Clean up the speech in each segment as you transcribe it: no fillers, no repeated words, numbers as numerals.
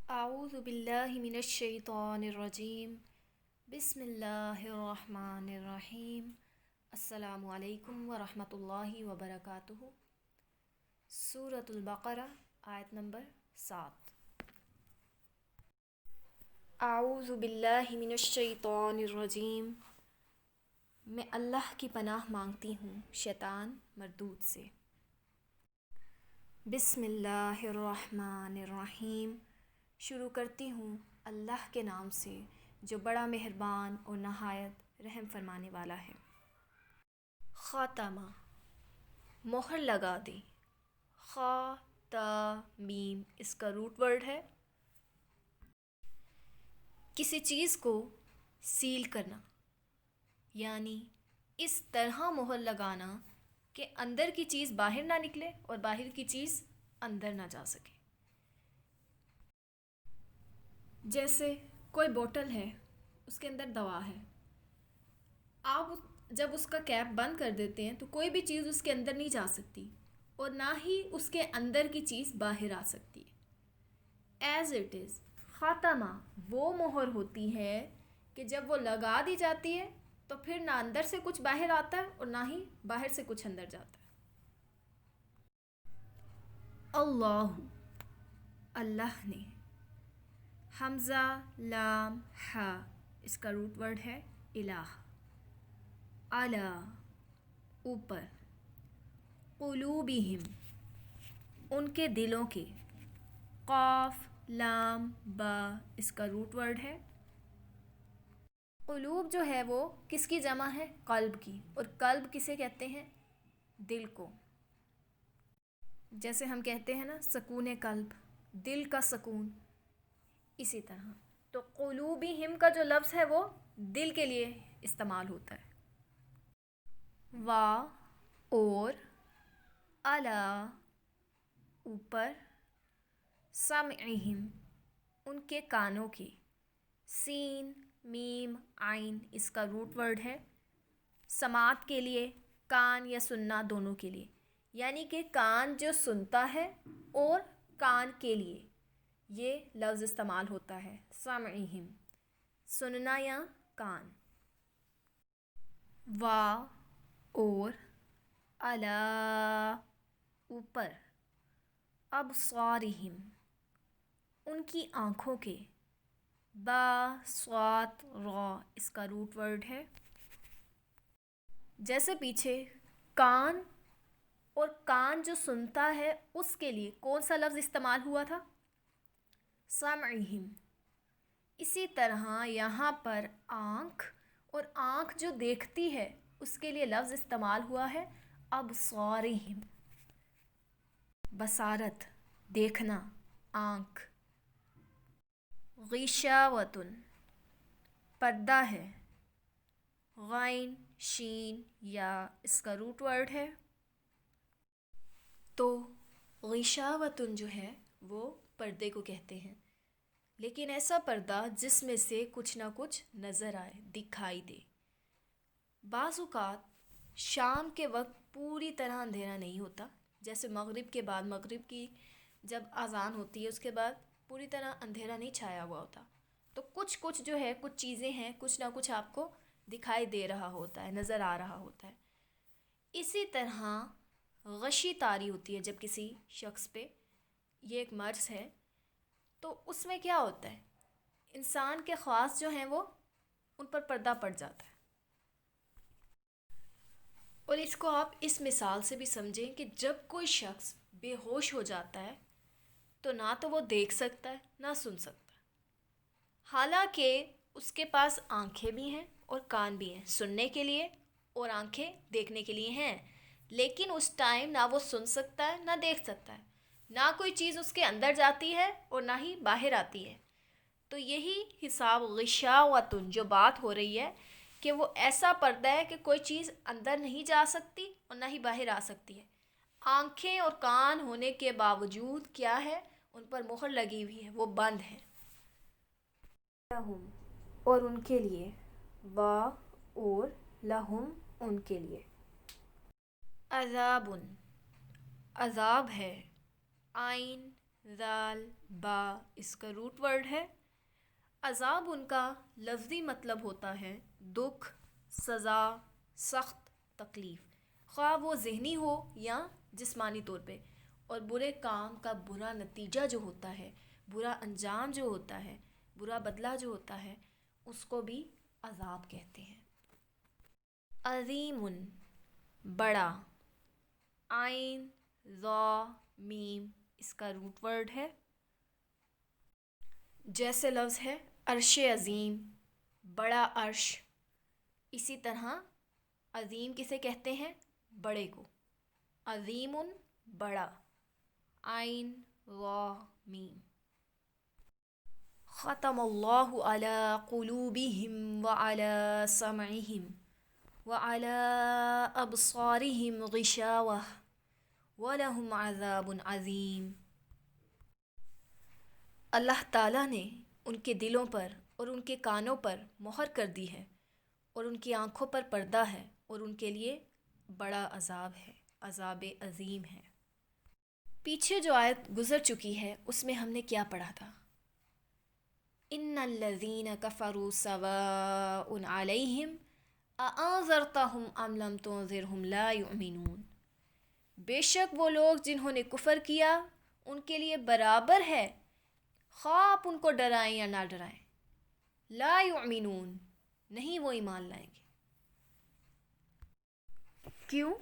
اعوذ باللہ من الشیطان الرجیم بسم اللہ الرحمن الرحیم السلام علیکم ورحمۃ اللہ وبرکاتہ۔ سورۃ البقرہ آیت نمبر 7۔ اعوذ باللہ من الشیطان الرجیم، میں اللہ کی پناہ مانگتی ہوں شیطان مردود سے۔ بسم اللہ الرحمن الرحیم، شروع کرتی ہوں اللہ کے نام سے جو بڑا مہربان اور نہایت رحم فرمانے والا ہے۔ خاتمہ، مہر لگا دیں۔ خاتمیم اس کا روٹ ورڈ ہے۔ کسی چیز کو سیل کرنا، یعنی اس طرح مہر لگانا کہ اندر کی چیز باہر نہ نکلے اور باہر کی چیز اندر نہ جا سکے۔ جیسے کوئی بوٹل ہے، اس کے اندر دوا ہے، آپ جب اس کا کیپ بند کر دیتے ہیں تو کوئی بھی چیز اس کے اندر نہیں جا سکتی اور نہ ہی اس کے اندر کی چیز باہر آ سکتی ہے۔ ایز اٹ از، خاتمہ وہ مہر ہوتی ہے کہ جب وہ لگا دی جاتی ہے تو پھر نہ اندر سے کچھ باہر آتا ہے اور نہ ہی باہر سے کچھ اندر جاتا ہے۔ اللہ، اللہ نے۔ حمزہ لام ہا اس کا روٹ ورڈ ہے الہ۔ اعلی اوپر، قلوبہم ان کے دلوں کے، قاف لام با اس کا روٹ ورڈ ہے۔ قلوب جو ہے وہ کس کی جمع ہے؟ قلب کی، اور قلب کسے کہتے ہیں؟ دل کو۔ جیسے ہم کہتے ہیں نا سکون قلب، دل کا سکون، اسی طرح تو قلوبہم کا جو لفظ ہے وہ دل کے لیے استعمال ہوتا ہے۔ وا اور، اعلی اوپر، سمعہم ان کے کانوں کے، سین میم عین اس کا روٹ ورڈ ہے۔ سماعت کے لیے، کان یا سننا دونوں کے لیے، یعنی کہ کان جو سنتا ہے اور کان کے لیے یہ لفظ استعمال ہوتا ہے۔ سمعہم سننا یا کان۔ وا اور، اعلی اوپر، ابصارہم ان کی آنکھوں کے، با صاد را اس کا روٹ ورڈ ہے۔ جیسے پیچھے کان اور کان جو سنتا ہے اس کے لیے کون سا لفظ استعمال ہوا تھا؟ سمعہم۔ اسی طرح یہاں پر آنکھ اور آنکھ جو دیکھتی ہے اس کے لیے لفظ استعمال ہوا ہے ابصارہم۔ بصارت دیکھنا، آنکھ۔ غشاوۃ پردہ ہے، غین شین یا اس کا روٹ ورڈ ہے۔ تو غشاوۃ جو ہے وہ پردے کو کہتے ہیں، لیکن ایسا پردہ جس میں سے کچھ نہ کچھ نظر آئے، دکھائی دے۔ بعض اوقات شام کے وقت پوری طرح اندھیرا نہیں ہوتا، جیسے مغرب کے بعد، مغرب کی جب اذان ہوتی ہے اس کے بعد پوری طرح اندھیرا نہیں چھایا ہوا ہوتا، تو کچھ جو ہے، کچھ چیزیں ہیں، کچھ نہ کچھ آپ کو دکھائی دے رہا ہوتا ہے، نظر آ رہا ہوتا ہے۔ اسی طرح غشی طاری ہوتی ہے جب کسی شخص پہ، یہ ایک مرض ہے، تو اس میں کیا ہوتا ہے، انسان کے خواص جو ہیں وہ ان پر پردہ پڑ جاتا ہے۔ اور اس کو آپ اس مثال سے بھی سمجھیں کہ جب کوئی شخص بے ہوش ہو جاتا ہے تو نہ تو وہ دیکھ سکتا ہے نہ سن سکتا ہے، حالانکہ اس کے پاس آنکھیں بھی ہیں اور کان بھی ہیں سننے کے لیے اور آنکھیں دیکھنے کے لیے ہیں، لیکن اس ٹائم نہ وہ سن سکتا ہے نہ دیکھ سکتا ہے، نہ کوئی چیز اس کے اندر جاتی ہے اور نہ ہی باہر آتی ہے۔ تو یہی حساب غشاوۃ جو بات ہو رہی ہے کہ وہ ایسا پردہ ہے کہ کوئی چیز اندر نہیں جا سکتی اور نہ ہی باہر آ سکتی ہے۔ آنکھیں اور کان ہونے کے باوجود کیا ہے، ان پر مہر لگی ہوئی ہے، وہ بند ہے۔ لہم اور ان کے لیے، وا اور لہم ان کے لیے، عذاب عذاب ہے، عین ذال با اس کا روٹ ورڈ ہے۔ عذاب ان کا لفظی مطلب ہوتا ہے دکھ، سزا، سخت تکلیف، خواہ وہ ذہنی ہو یا جسمانی طور پہ۔ اور برے کام کا برا نتیجہ جو ہوتا ہے، برا انجام جو ہوتا ہے، برا بدلہ جو ہوتا ہے، اس کو بھی عذاب کہتے ہیں۔ عظیم بڑا، عین ذا میم اس کا روٹ ورڈ ہے۔ جیسے لفظ ہے عرش عظیم، بڑا عرش، اسی طرح عظیم کسے کہتے ہیں؟ بڑے کو۔ عظیم بڑا، عین وا میم۔ ختم اللہ علی قلوبہم وعلی سمعہم وعلی ابصارہم غشاوہ ولہم عذاب عظیم۔ اللہ تعالیٰ نے ان کے دلوں پر اور ان کے کانوں پر مہر کر دی ہے، اور ان کی آنکھوں پر پردہ ہے، اور ان کے لیے بڑا عذاب ہے، عذاب عظیم ہے۔ پیچھے جو آیت گزر چکی ہے اس میں ہم نے کیا پڑھا تھا؟ ان الذین کفروا سواء علیہم اانذرتہم ام لم تنذرہم لا یؤمنون۔ بے شک وہ لوگ جنہوں نے کفر کیا ان کے لیے برابر ہے، خواہ آپ ان کو ڈرائیں یا نہ ڈرائیں، لا یؤمنون نہیں وہ ایمان لائیں گے۔ کیوں؟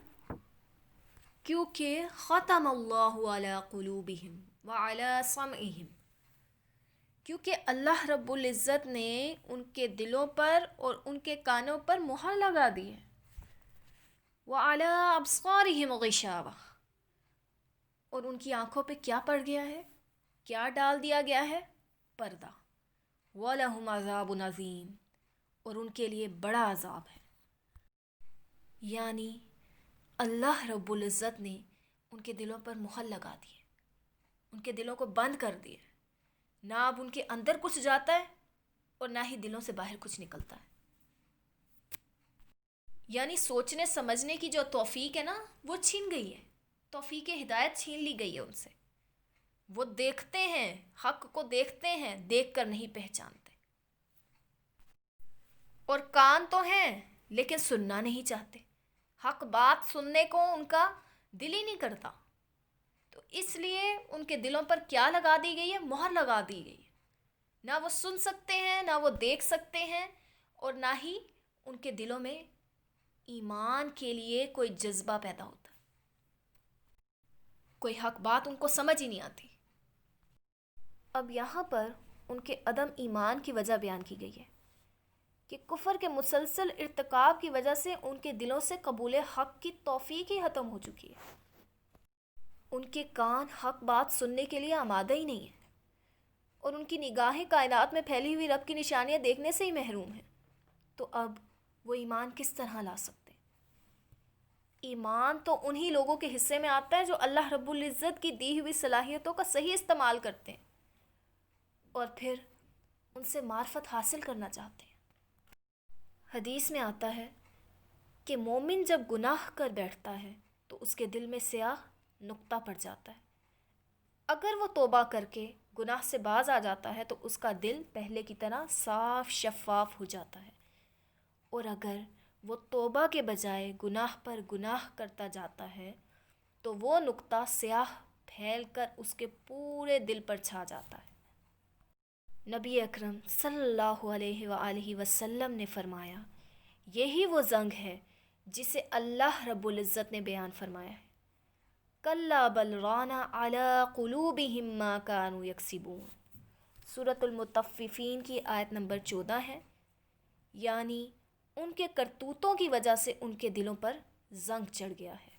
کیونکہ ختم اللہ علی قلوبہم وعلی سمعہم، کیونکہ اللہ رب العزت نے ان کے دلوں پر اور ان کے کانوں پر مہر لگا دی ہے۔ وعلی ابصارہم غشاوہ، اور ان کی آنکھوں پہ کیا پڑ گیا ہے؟ کیا ڈال دیا گیا ہے؟ پردہ۔ وَلَهُمْ عَذَابٌ عَظِيمٌ، اور ان کے لیے بڑا عذاب ہے۔ یعنی اللہ رب العزت نے ان کے دلوں پر مہر لگا دی ہے، ان کے دلوں کو بند کر دیا ہے، نہ اب ان کے اندر کچھ جاتا ہے اور نہ ہی دلوں سے باہر کچھ نکلتا ہے۔ یعنی سوچنے سمجھنے کی جو توفیق ہے نا وہ چھین گئی ہے، توفیق ہدایت چھین لی گئی ہے ان سے۔ وہ دیکھتے ہیں، حق کو دیکھتے ہیں، دیکھ کر نہیں پہچانتے، اور کان تو ہیں لیکن سننا نہیں چاہتے، حق بات سننے کو ان کا دل ہی نہیں کرتا۔ تو اس لیے ان کے دلوں پر کیا لگا دی گئی ہے؟ مہر لگا دی گئی ہے، نہ وہ سن سکتے ہیں، نہ وہ دیکھ سکتے ہیں، اور نہ ہی ان کے دلوں میں ایمان کے لیے کوئی جذبہ پیدا ہوتا، کوئی حق بات ان کو سمجھ ہی نہیں آتی۔ اب یہاں پر ان کے عدم ایمان کی وجہ بیان کی گئی ہے کہ کفر کے مسلسل ارتکاب کی وجہ سے ان کے دلوں سے قبول حق کی توفیق ہی ختم ہو چکی ہے۔ ان کے کان حق بات سننے کے لیے آمادہ ہی نہیں ہیں، اور ان کی نگاہیں کائنات میں پھیلی ہوئی رب کی نشانیاں دیکھنے سے ہی محروم ہیں۔ تو اب وہ ایمان کس طرح لا سکتے ہیں؟ ایمان تو انہی لوگوں کے حصے میں آتا ہے جو اللہ رب العزت کی دی ہوئی صلاحیتوں کا صحیح استعمال کرتے ہیں اور پھر ان سے معرفت حاصل کرنا چاہتے ہیں۔ حدیث میں آتا ہے کہ مومن جب گناہ کر بیٹھتا ہے تو اس کے دل میں سیاہ نقطہ پڑ جاتا ہے۔ اگر وہ توبہ کر کے گناہ سے باز آ جاتا ہے تو اس کا دل پہلے کی طرح صاف شفاف ہو جاتا ہے، اور اگر وہ توبہ کے بجائے گناہ پر گناہ کرتا جاتا ہے تو وہ نقطہ سیاہ پھیل کر اس کے پورے دل پر چھا جاتا ہے۔ نبی اکرم صلی اللہ علیہ وآلہ وسلم نے فرمایا، یہی وہ زنگ ہے جسے اللہ رب العزت نے بیان فرمایا ہے، کَلَّا بَلْ رَانَ عَلَىٰ قُلُوبِهِمْ مَا كَانُوا يَكْسِبُونَ۔ سورۃ المطففین کی آیت نمبر 14 ہے، یعنی ان کے کرتوتوں کی وجہ سے ان کے دلوں پر زنگ چڑھ گیا ہے،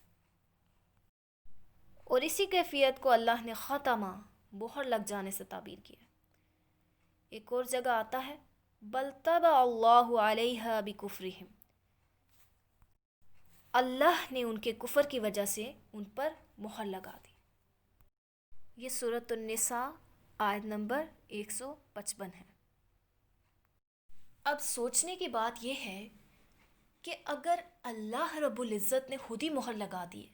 اور اسی کیفیت کو اللہ نے ختمہ مہر لگ جانے سے تعبیر کیا۔ ایک اور جگہ آتا ہے بل طبع اللہ علیہا بکفرہم، اللہ نے ان کے کفر کی وجہ سے ان پر مہر لگا دی۔ یہ سورۃ النساء آیت نمبر 155 ہے۔ اب سوچنے کی بات یہ ہے کہ اگر اللہ رب العزت نے خود ہی مہر لگا دی ہے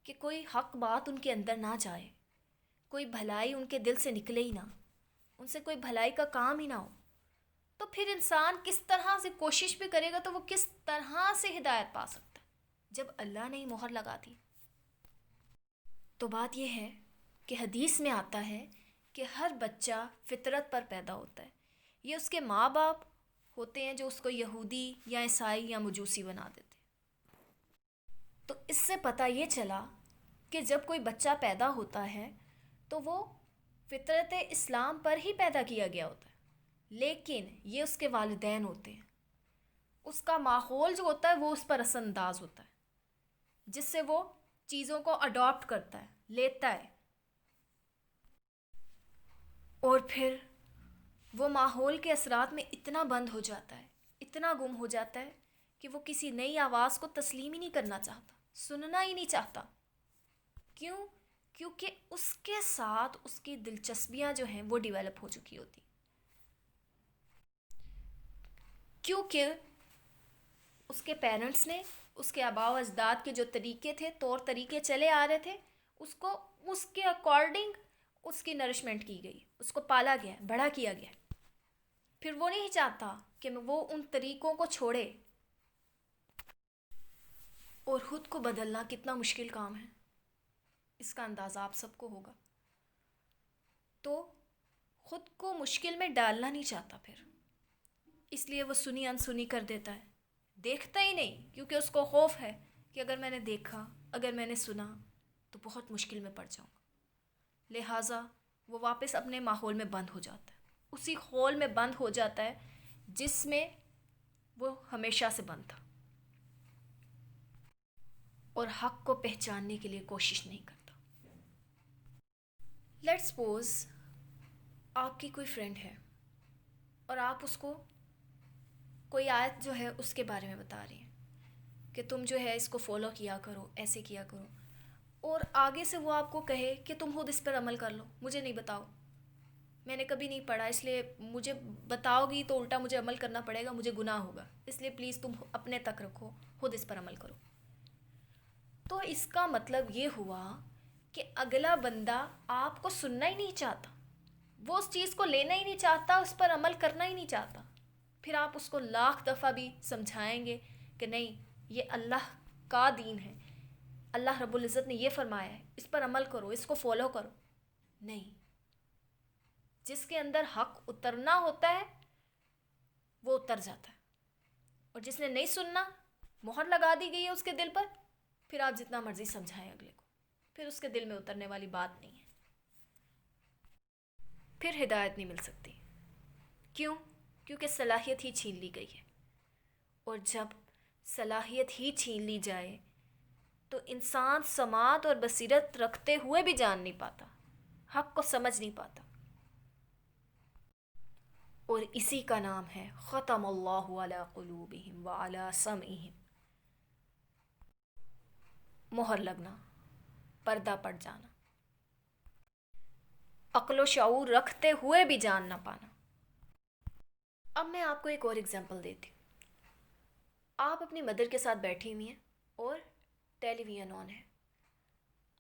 کہ کوئی حق بات ان کے اندر نہ جائے، کوئی بھلائی ان کے دل سے نکلے ہی نہ، ان سے کوئی بھلائی کا کام ہی نہ ہو، تو پھر انسان کس طرح سے کوشش بھی کرے گا تو وہ کس طرح سے ہدایت پا سکتا ہے جب اللہ نے ہی مہر لگا دی؟ تو بات یہ ہے کہ حدیث میں آتا ہے کہ ہر بچہ فطرت پر پیدا ہوتا ہے، یہ اس کے ماں باپ ہوتے ہیں جو اس کو یہودی یا عیسائی یا مجوسی بنا دیتے ہیں۔ تو اس سے پتہ یہ چلا کہ جب کوئی بچہ پیدا ہوتا ہے تو وہ فطرت اسلام پر ہی پیدا کیا گیا ہوتا ہے، لیکن یہ اس کے والدین ہوتے ہیں، اس کا ماحول جو ہوتا ہے وہ اس پر اثر انداز ہوتا ہے، جس سے وہ چیزوں کو اڈاپٹ کرتا ہے، لیتا ہے، اور پھر وہ ماحول کے اثرات میں اتنا بند ہو جاتا ہے، اتنا گم ہو جاتا ہے کہ وہ کسی نئی آواز کو تسلیم ہی نہیں کرنا چاہتا، سننا ہی نہیں چاہتا۔ کیوں؟ کیونکہ اس کے ساتھ اس کی دلچسپیاں جو ہیں وہ ڈیولپ ہو چکی ہوتی، کیونکہ اس کے پیرنٹس نے، اس کے آباء و اجداد کے جو طریقے تھے، طور طریقے چلے آ رہے تھے، اس کو اس کے اکارڈنگ اس کی نرشمنٹ کی گئی، اس کو پالا گیا، بڑا کیا گیا۔ پھر وہ نہیں چاہتا کہ وہ ان طریقوں کو چھوڑے، اور خود کو بدلنا کتنا مشکل کام ہے، اس کا اندازہ آپ سب کو ہوگا۔ تو خود کو مشکل میں ڈالنا نہیں چاہتا، پھر اس لیے وہ سنی انسنی کر دیتا ہے، دیکھتا ہی نہیں، کیونکہ اس کو خوف ہے کہ اگر میں نے دیکھا، اگر میں نے سنا تو بہت مشکل میں پڑ جاؤں گا، لہٰذا وہ واپس اپنے ماحول میں بند ہو جاتا ہے، اسی خول میں بند ہو جاتا ہے جس میں وہ ہمیشہ سے بند تھا، اور حق کو پہچاننے کے لیے کوشش نہیں کرتا۔ لیٹ سپوز آپ کی کوئی فرینڈ ہے اور آپ اس کو کوئی آیت جو ہے اس کے بارے میں بتا رہی ہیں کہ تم جو ہے اس کو فالو کیا کرو، ایسے کیا کرو، اور آگے سے وہ آپ کو کہے کہ تم خود اس پر عمل کر لو، مجھے نہیں بتاؤ، میں نے کبھی نہیں پڑھا، اس لیے مجھے بتاؤ گی تو الٹا مجھے عمل کرنا پڑے گا، مجھے گناہ ہوگا، اس لیے پلیز تم اپنے تک رکھو، خود اس پر عمل کرو۔ تو اس کا مطلب یہ ہوا کہ اگلا بندہ آپ کو سننا ہی نہیں چاہتا، وہ اس چیز کو لینا ہی نہیں چاہتا، اس پر عمل کرنا ہی نہیں چاہتا۔ پھر آپ اس کو لاکھ دفعہ بھی سمجھائیں گے کہ نہیں، یہ اللہ کا دین ہے، اللہ رب العزت نے یہ فرمایا ہے، اس پر عمل کرو، اس کو فالو کرو، نہیں۔ جس کے اندر حق اترنا ہوتا ہے وہ اتر جاتا ہے، اور جس نے نہیں سننا، مہر لگا دی گئی ہے اس کے دل پر، پھر آپ جتنا مرضی سمجھائیں اگلے کو، پھر اس کے دل میں اترنے والی بات نہیں ہے، پھر ہدایت نہیں مل سکتی۔ کیوں؟ کیونکہ صلاحیت ہی چھین لی گئی ہے، اور جب صلاحیت ہی چھین لی جائے تو انسان سماعت اور بصیرت رکھتے ہوئے بھی جان نہیں پاتا، حق کو سمجھ نہیں پاتا، اور اسی کا نام ہے ختم اللہ علی قلوبہم وعلی سمعہم، مہر لگنا، پردہ پڑ جانا، عقل و شعور رکھتے ہوئے بھی جان نہ پانا۔ اب میں آپ کو ایک اور ایگزامپل دیتی ہوں۔ آپ اپنی مدر کے ساتھ بیٹھی ہوئی ہیں اور ٹیلی ویژن آن ہے،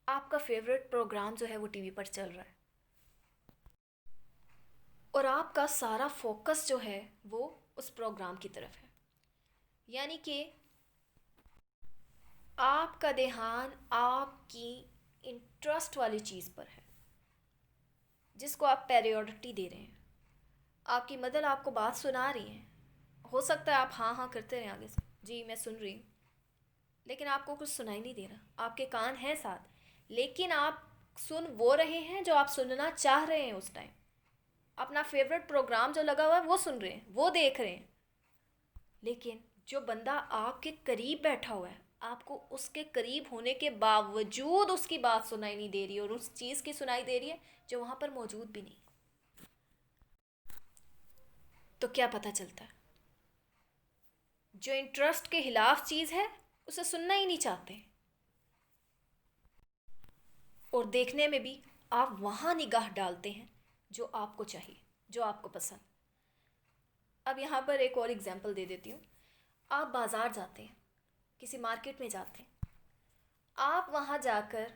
آپ کا فیوریٹ پروگرام جو ہے وہ ٹی وی پر چل رہا ہے، اور آپ کا سارا فوکس جو ہے وہ اس پروگرام کی طرف ہے، یعنی کہ آپ کا دھیان آپ کی انٹرسٹ والی چیز پر ہے، جس کو آپ پیریورٹی دے رہے ہیں۔ آپ کی مدر آپ کو بات سنا رہی ہیں، ہو سکتا ہے آپ ہاں ہاں کرتے رہیں آگے سے، جی میں سن رہی ہوں، لیکن آپ کو کچھ سنائی نہیں دے رہا، آپ کے کان ہیں ساتھ، لیکن آپ سن وہ رہے ہیں جو آپ سننا چاہ رہے ہیں اس ٹائم، اپنا فیوریٹ پروگرام جو لگا ہوا ہے وہ سن رہے ہیں، وہ دیکھ رہے ہیں۔ لیکن جو بندہ آپ کے قریب بیٹھا ہوا ہے، آپ کو اس کے قریب ہونے کے باوجود اس کی بات سنائی نہیں دے رہی، اور اس چیز کی سنائی دے رہی ہے جو وہاں پر موجود بھی نہیں، تو کیا پتہ چلتا ہے؟ جو انٹرسٹ کے خلاف چیز ہے اسے سننا ہی نہیں چاہتے، اور دیکھنے میں بھی آپ وہاں نگاہ ڈالتے ہیں جو آپ کو چاہیے، جو آپ کو پسند۔ اب یہاں پر ایک اور ایگزامپل دے دیتی ہوں۔ آپ بازار جاتے ہیں، کسی مارکیٹ میں جاتے ہیں، آپ وہاں جا کر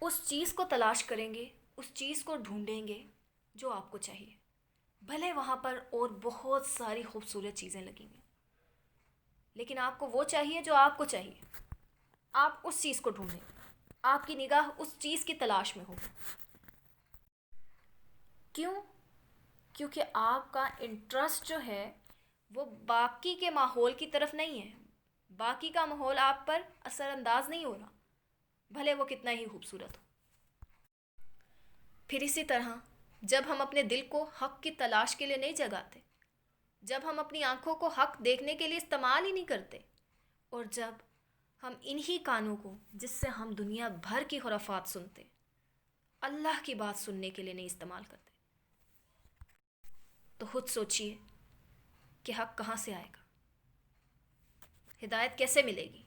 اس چیز کو تلاش کریں گے، اس چیز کو ڈھونڈیں گے جو آپ کو چاہیے، بھلے وہاں پر اور بہت ساری خوبصورت چیزیں لگیں گی، لیکن آپ کو وہ چاہیے جو آپ کو چاہیے۔ آپ اس چیز کو ڈھونڈیں، آپ کی نگاہ اس چیز کی تلاش میں ہو۔ کیوں؟ کیونکہ آپ کا انٹرسٹ جو ہے وہ باقی کے ماحول کی طرف نہیں ہے، باقی کا ماحول آپ پر اثر انداز نہیں ہو رہا، بھلے وہ کتنا ہی خوبصورت ہو۔ پھر اسی طرح جب ہم اپنے دل کو حق کی تلاش کے لیے نہیں جگاتے، جب ہم اپنی آنکھوں کو حق دیکھنے کے لیے استعمال ہی نہیں کرتے، اور جب ہم انہی کانوں کو جس سے ہم دنیا بھر کی خرافات سنتے، اللہ کی بات سننے کے لیے نہیں استعمال کرتے، تو خود سوچئے کہ حق کہاں سے آئے گا، ہدایت کیسے ملے گی،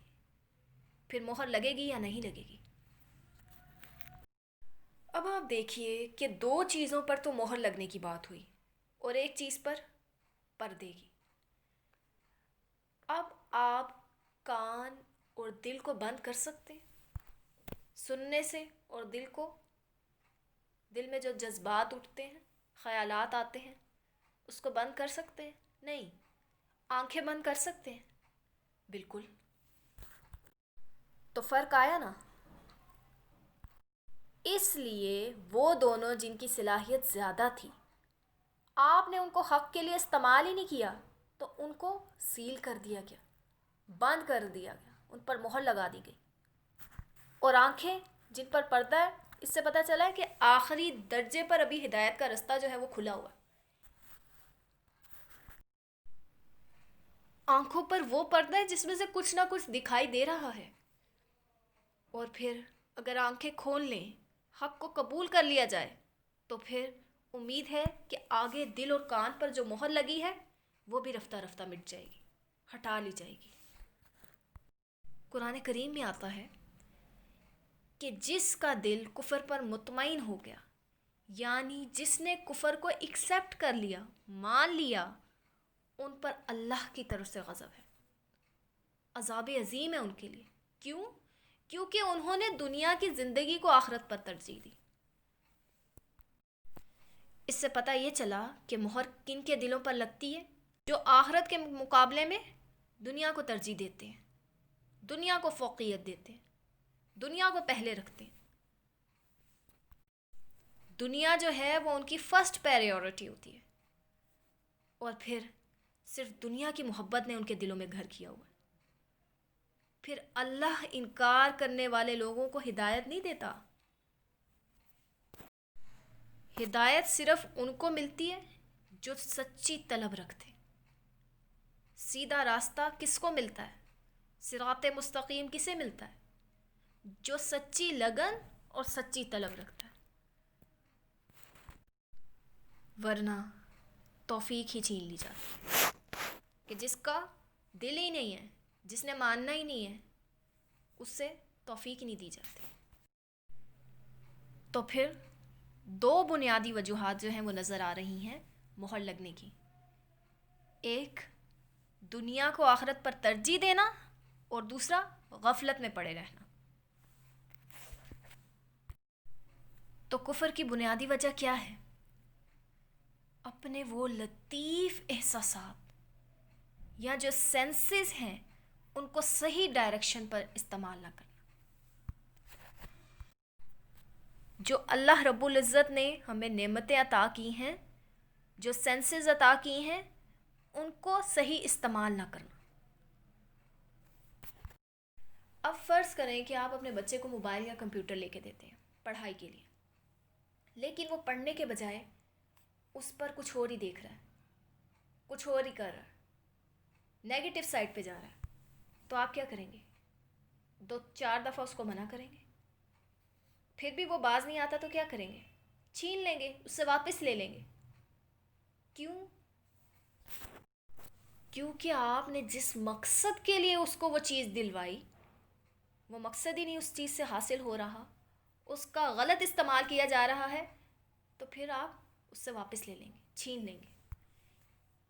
پھر مہر لگے گی یا نہیں لگے گی۔ اب آپ دیکھیے کہ دو چیزوں پر تو مہر لگنے کی بات ہوئی اور ایک چیز پر پردے کی۔ اب آپ کان اور دل کو بند کر سکتے ہیں سننے سے، اور دل میں جو جذبات اٹھتے ہیں، خیالات آتے ہیں، اس کو بند کر سکتے ہیں؟ نہیں۔ آنکھیں بند کر سکتے ہیں؟ بالکل۔ تو فرق آیا نا؟ اس لیے وہ دونوں جن کی صلاحیت زیادہ تھی، آپ نے ان کو حق کے لیے استعمال ہی نہیں کیا، تو ان کو سیل کر دیا گیا، بند کر دیا گیا، ان پر مہر لگا دی گئی۔ اور آنکھیں جن پر پردہ ہے، اس سے پتہ چلا ہے کہ آخری درجے پر ابھی ہدایت کا رستہ جو ہے وہ کھلا ہوا ہے۔ آنکھوں پر وہ پردہ ہے جس میں سے کچھ نہ کچھ دکھائی دے رہا ہے، اور پھر اگر آنکھیں کھول لیں، حق کو قبول کر لیا جائے، تو پھر امید ہے کہ آگے دل اور کان پر جو مہر لگی ہے وہ بھی رفتہ رفتہ مٹ جائے گی، ہٹا لی جائے گی۔ قرآن کریم میں آتا ہے کہ جس کا دل کفر پر مطمئن ہو گیا، یعنی جس نے کفر کو ایکسیپٹ کر لیا، مان لیا، ان پر اللہ کی طرف سے غضب ہے، عذاب عظیم ہے ان کے لیے۔ کیوں؟ کیونکہ انہوں نے دنیا کی زندگی کو آخرت پر ترجیح دی۔ اس سے پتہ یہ چلا کہ مہر کن کے دلوں پر لگتی ہے؟ جو آخرت کے مقابلے میں دنیا کو ترجیح دیتے ہیں، دنیا کو فوقیت دیتے ہیں، دنیا کو پہلے رکھتے ہیں۔ دنیا جو ہے وہ ان کی فرسٹ پریورٹی ہوتی ہے، اور پھر صرف دنیا کی محبت نے ان کے دلوں میں گھر کیا ہوا ہے۔ پھر اللہ انکار کرنے والے لوگوں کو ہدایت نہیں دیتا۔ ہدایت صرف ان کو ملتی ہے جو سچی طلب رکھتے۔ سیدھا راستہ کس کو ملتا ہے؟ صراط مستقیم کسے ملتا ہے؟ جو سچی لگن اور سچی طلب رکھتا ہے، ورنہ توفیق ہی چھین لی جاتی ہے کہ جس کا دل ہی نہیں ہے، جس نے ماننا ہی نہیں ہے، اس سے توفیق نہیں دی جاتی۔ تو پھر دو بنیادی وجوہات جو ہیں وہ نظر آ رہی ہیں مہر لگنے کی۔ ایک دنیا کو آخرت پر ترجیح دینا، اور دوسرا غفلت میں پڑے رہنا۔ تو کفر کی بنیادی وجہ کیا ہے؟ اپنے وہ لطیف احساسات یا جو سینسز ہیں ان کو صحیح ڈائریکشن پر استعمال نہ کرنا۔ جو اللہ رب العزت نے ہمیں نعمتیں عطا کی ہیں، جو سینسز عطا کی ہیں، ان کو صحیح استعمال نہ کرنا۔ اب فرض کریں کہ آپ اپنے بچے کو موبائل یا کمپیوٹر لے کے دیتے ہیں پڑھائی کے لیے، لیکن وہ پڑھنے کے بجائے اس پر کچھ اور ہی دیکھ رہا ہے، کچھ اور ہی کر رہا ہے، نیگیٹو سائڈ پہ جا رہا ہے، تو آپ کیا کریں گے؟ 2-4 دفعہ اس کو منع کریں گے؟ پھر بھی وہ باز نہیں آتا تو کیا کریں گے؟ چھین لیں گے، اس سے واپس لے لیں گے۔ کیوں؟ کیونکہ آپ نے جس مقصد کے لیے اس کو وہ چیز دلوائی، وہ مقصد ہی نہیں اس چیز سے حاصل ہو رہا، اس کا غلط استعمال کیا جا رہا ہے، تو پھر آپ اس سے واپس لے لیں گے، چھین لیں گے۔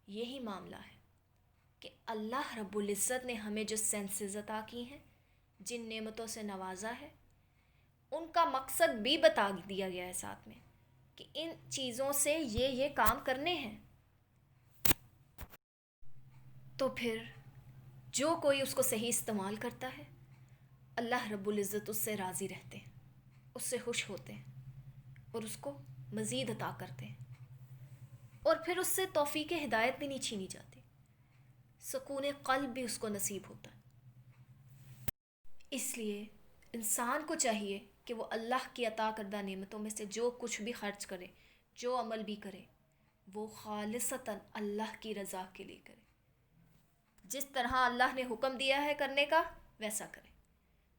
یہی معاملہ ہے کہ اللہ رب العزت نے ہمیں جو سینسز عطا کی ہیں، جن نعمتوں سے نوازا ہے، ان کا مقصد بھی بتا دیا گیا ہے ساتھ میں کہ ان چیزوں سے یہ کام کرنے ہیں. تو پھر جو کوئی اس کو صحیح استعمال کرتا ہے اللہ رب العزت اس سے راضی رہتے ہیں، اس سے خوش ہوتے ہیں اور اس کو مزید عطا کرتے ہیں، اور پھر اس سے توفیق ہدایت بھی نہیں چھینی جاتی، سکون قلب بھی اس کو نصیب ہوتا ہے. اس لیے انسان کو چاہیے کہ وہ اللہ کی عطا کردہ نعمتوں میں سے جو کچھ بھی خرچ کرے، جو عمل بھی کرے، وہ خالصتاً اللہ کی رضا کے لیے کرے. جس طرح اللہ نے حکم دیا ہے کرنے کا ویسا کرے،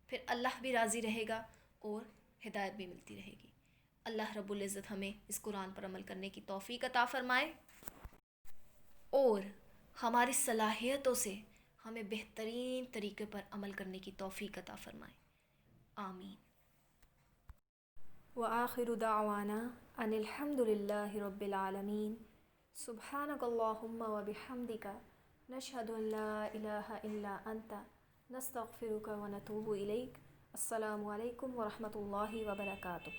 پھر اللہ بھی راضی رہے گا اور ہدایت بھی ملتی رہے گی. اللہ رب العزت ہمیں اس قرآن پر عمل کرنے کی توفیق عطا فرمائے اور ہماری صلاحیتوں سے ہمیں بہترین طریقے پر عمل کرنے کی توفیق عطا فرمائے. آمین. وآخر دعوانا ان الحمد للہ رب العالمین. سبحانک اللہم وبحمدک نشہد ان لا الہ الا انت نستغفرک ونتوب الیک. السلام علیکم ورحمۃ اللہ وبرکاتہ.